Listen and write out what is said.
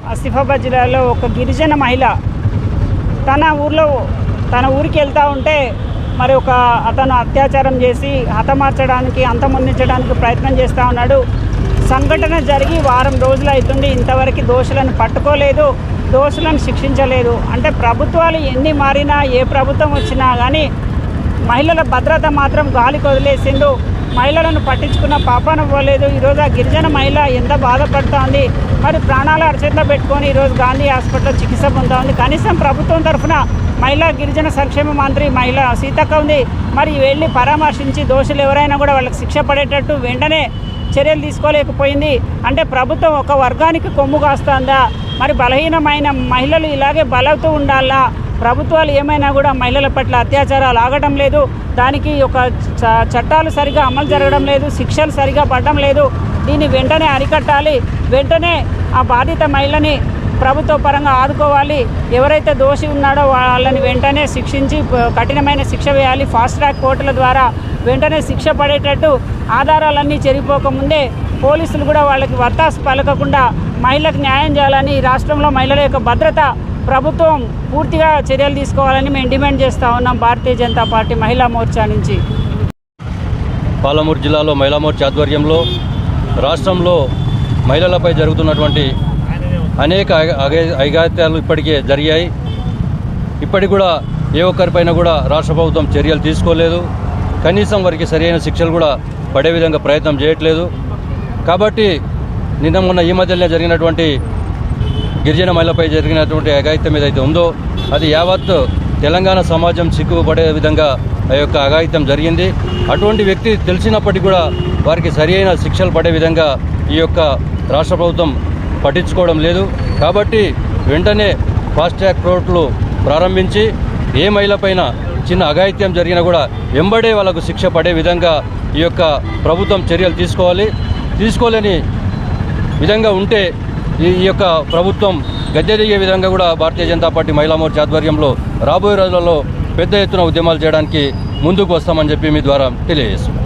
ఆసిఫాబాద్ జిల్లాలో ఒక గిరిజన మహిళ తన ఊరికి వెళ్తూ ఉంటే మరి అతను అత్యాచారం చేసి హతమార్చడానికి అంతమొందించడానికి ప్రయత్నం చేస్తూ ఉన్నాడు. సంఘటన జరిగి వారం రోజులు అవుతుంది, ఇంతవరకు దోషులను పట్టుకోలేదు, దోషులను శిక్షించలేదు. అంటే ప్రభుత్వాలు ఎన్ని మారినా ఏ ప్రభుత్వం వచ్చినా కానీ మహిళల భద్రత మాత్రం గాలికి వదిలేసిండు. మహిళలను పట్టించుకున్న పాపాన పోలేదు. ఈరోజు ఆ గిరిజన మహిళ ఎంత బాధపడుతోంది, మరి ప్రాణాల అరచేతిలో పెట్టుకొని ఈరోజు గాంధీ హాస్పిటల్లో చికిత్స పొందుతోంది. కనీసం ప్రభుత్వం తరఫున మహిళా గిరిజన సంక్షేమ మంత్రి మహిళా సీతక్క ఉంది, మరి వెళ్ళి పరామర్శించి దోషులు ఎవరైనా కూడా వాళ్ళకి శిక్ష పడేటట్టు వెంటనే చర్యలు తీసుకోలేకపోయింది. అంటే ప్రభుత్వం ఒక వర్గానికి కొమ్ము కాస్తుందా? మరి బలహీనమైన మహిళలు ఇలాగే బలవుతూ ఉండాలా? ప్రభుత్వాలు ఏమైనా కూడా మహిళల పట్ల అత్యాచారాలు ఆగడం లేదు, దానికి చట్టాలు సరిగా అమలు జరగడం లేదు, శిక్షలు సరిగా పడడం లేదు. దీన్ని వెంటనే అరికట్టాలి. వెంటనే ఆ బాధిత మహిళని ప్రభుత్వ పరంగా ఆదుకోవాలి. ఎవరైతే దోషి ఉన్నాడో వాళ్ళని వెంటనే శిక్షించి కఠినమైన శిక్ష వేయాలి. ఫాస్ట్ ట్రాక్ కోర్టుల ద్వారా వెంటనే శిక్ష పడేటట్టు ఆధారాలన్నీ చెరిపోకముందే పోలీసులు కూడా వాళ్ళకి వత్తాసు పలకకుండా మహిళలకు న్యాయం చేయాలని, రాష్ట్రంలో మహిళల యొక్క భద్రత ప్రభుత్వం పూర్తిగా చర్యలు తీసుకోవాలని మేము డిమాండ్ చేస్తూ ఉన్నాం. భారతీయ జనతా పార్టీ మహిళా మోర్చా నుంచి పాలమూరు జిల్లాలో మహిళా మోర్చా ఆధ్వర్యంలో రాష్ట్రంలో మహిళలపై జరుగుతున్నటువంటి అనేక అఘాయిత్యాలు ఇప్పటికే జరిగాయి. ఇప్పటికి కూడా ఏ ఒక్కరిపైన కూడా రాష్ట్ర ప్రభుత్వం చర్యలు తీసుకోలేదు. కనీసం వారికి సరైన శిక్షలు కూడా పడే విధంగా ప్రయత్నం చేయట్లేదు. కాబట్టి మొన్న ఈ మధ్యలో జరిగినటువంటి గిరిజన మహిళపై జరిగినటువంటి అఘాయిత్యం ఏదైతే ఉందో అది యావత్ తెలంగాణ సమాజం సిగ్గుపడే విధంగా ఆ యొక్క అఘాయిత్యం జరిగింది. అటువంటి వ్యక్తి తెలిసినప్పటికీ కూడా వారికి సరైన శిక్షలు పడే విధంగా ఈ యొక్క రాష్ట్ర ప్రభుత్వం పట్టించుకోవడం లేదు. కాబట్టి వెంటనే ఫాస్ట్ ట్రాక్ కోర్టులు ప్రారంభించి ఏ మహిళపైన చిన్న అఘాయిత్యం జరిగినా కూడా వెంబడే వాళ్ళకు శిక్ష పడే విధంగా ఈ యొక్క ప్రభుత్వం చర్యలు తీసుకోలేని విధంగా ఉంటే ఈ యొక్క ప్రభుత్వం గద్దె దిగే విధంగా కూడా భారతీయ జనతా పార్టీ మహిళా మోర్చా ఆధ్వర్యంలో రాబోయే రోజులలో పెద్ద ఎత్తున ఉద్యమాలు చేయడానికి ముందుకు వస్తామని చెప్పి మీ ద్వారా తెలియజేస్తున్నాం.